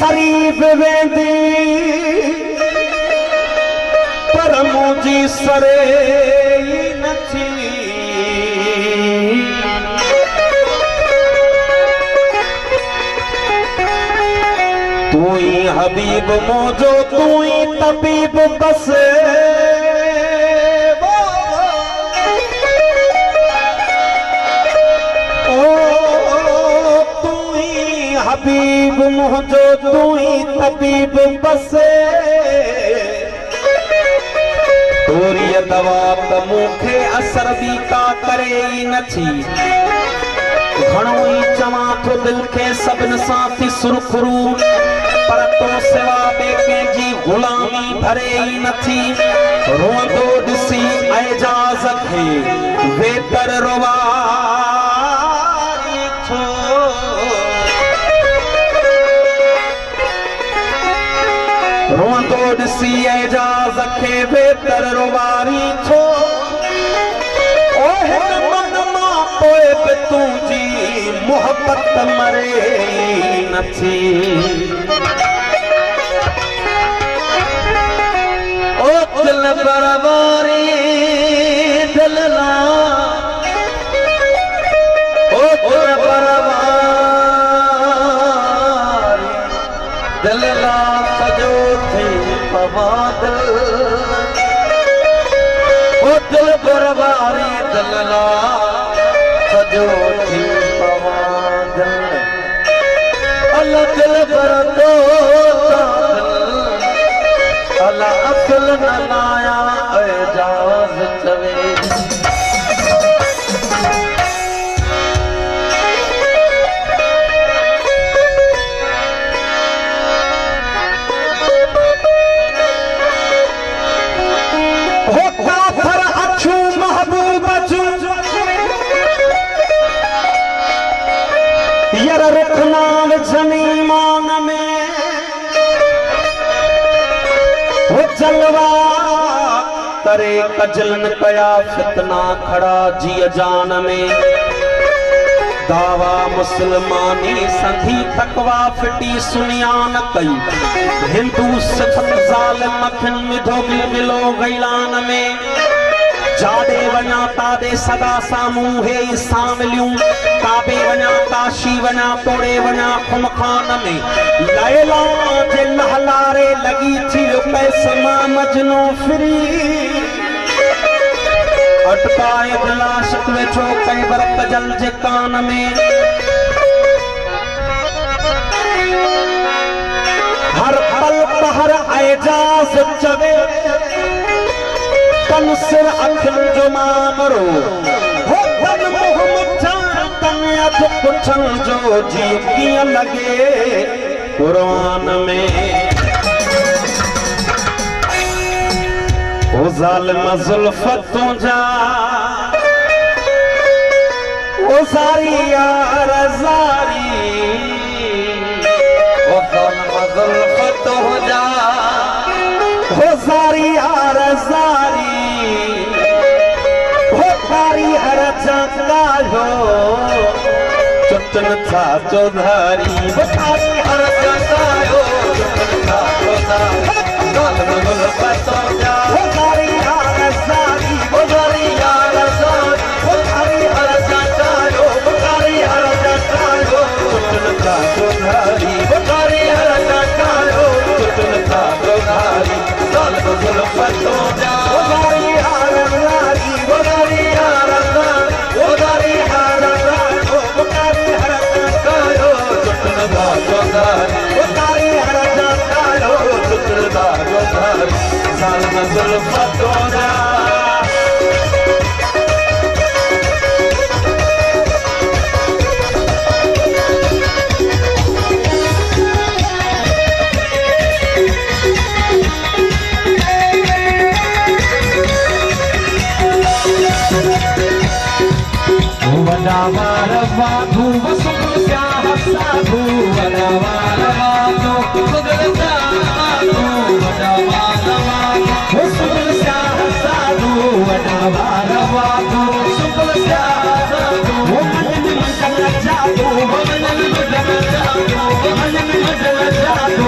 शरीफ वेंदी पर मुझी सरे नथी तू ही हबीब मोजो तू ही तबीब बस हबीब मुझो तू ही तबीब बसे तोरी दवा त मूंखे असर भी का करे नथी घणो ही चवां थो दिल के सभिनि सां थी सुरखरू पर तो सिवा ॿिए कंहिंजी गुलामी भरे ई नथी रोंदो ॾिसी एजाज़ खे वेतर रोवारी थो रोंदो ॾिसी एजाज़ खे वेतर रोवारी थो ओ हिन मन मां पोइ बि तुंहिंजी मोहब्बत मरे नथी ओ दिल बरबारी दिल ला ओ दिल बरबारी दिल ला सजो थे पवादल ओ दिल बरबारी दिल ला सजो थी पवादल अल्लाह दिल पर तो अल्लाह अकल न लाया एजाज़ चवे हो काफर अछू महबूब अछू यार रुखनाल जमीमान में हो जलवा करे कजलन कया फितना खड़ा जी जान में दावा मुसलमानी संधी तकवा फिटी सुनियान कई हिंदू सिफत ज़ालिम मखन मिधो मिलो गैलान में जादे वना तादे सदा सामू हे सामलियूं काबे वना काशी वना तोड़े वना खुमखान में लैला जे लहलारे लगी थी पैसमा मजनू फ्री अटकाए दिलाशक वेठो कई बरत जल जे कान में हर पल पहर एजाज़ चवे तन सिर अखिल जो मामरो हो तन मुह मुछन तन अध पुछन जो जी कीअं लगे कुरान में ओ ज़ालिम ज़ुल्फ़ तुंहिंजा ओ ज़ारी यार ज़ारी ओ ज़ालिम ज़ुल्फ़ तुंहिंजा ओ ज़ारी यार ज़ारी ओ ज़ारी हर चंगायो चुटन था चौधारी ओ ज़ारी हर चंगायो चुटन था चौधारी ज़ालिम ज़ुल्फ़ तुंहिंजा ओ ज़ारी यार ज़ारी ओ ज़ारी यार ज़ारी ओ ज़ारी हर चंगायो ओ ज़ारी हर चंगायो चुटन था चौधारी ओ ज़ारी हर चंगायो चुटन था चौधारी ज़ालिम ज़ुल्फ़ तुंहिंजा ओ ज़ारी यार ज़ारी ओ ज़ारी यार ज़ारी ओ ज़ारी हर चंगायो ओ ज़ारी हर चंगायो चुटन था चौधारी ओ ज़ारी हर चंगायो चुटन था चौधारी ज़ालिम ज़ुल्फ़ तुंहिंजा वडावार वाधू वसुल स्याह साधू वडावार वाधू वसुल स्याह साधू वडावार वाधू वसुल स्याह साधू वडावार वाधू वसुल स्याह साधू वमन मजल जादू वमन मजल जादू वमन मजल जादू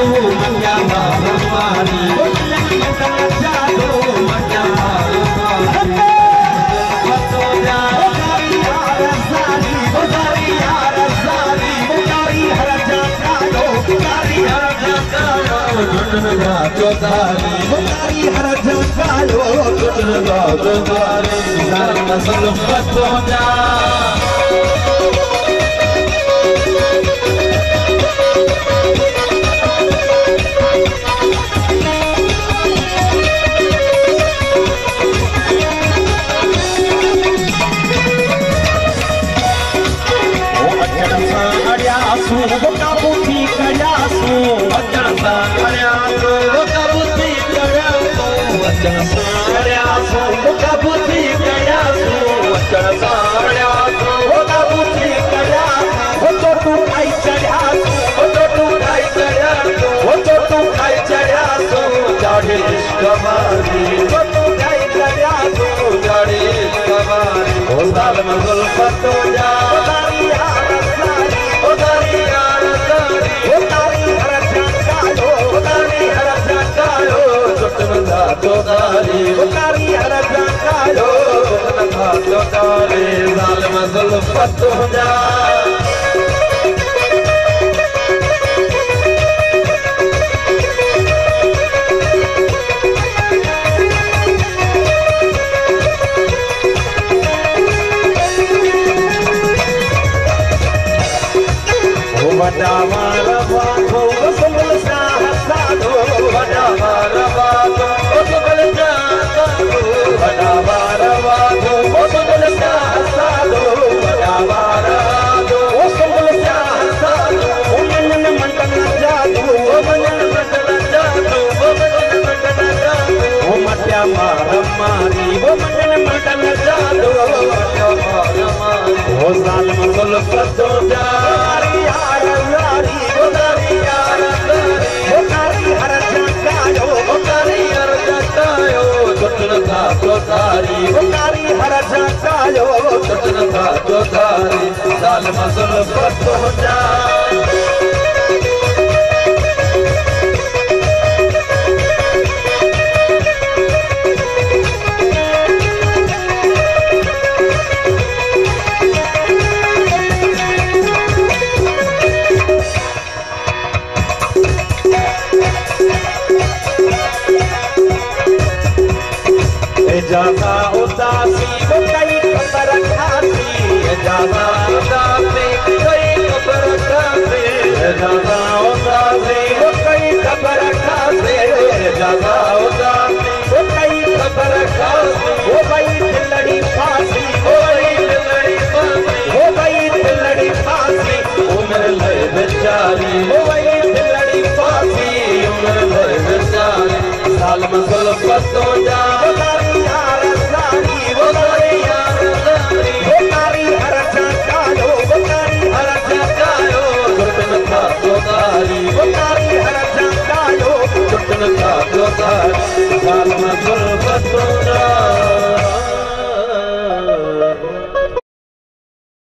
Salma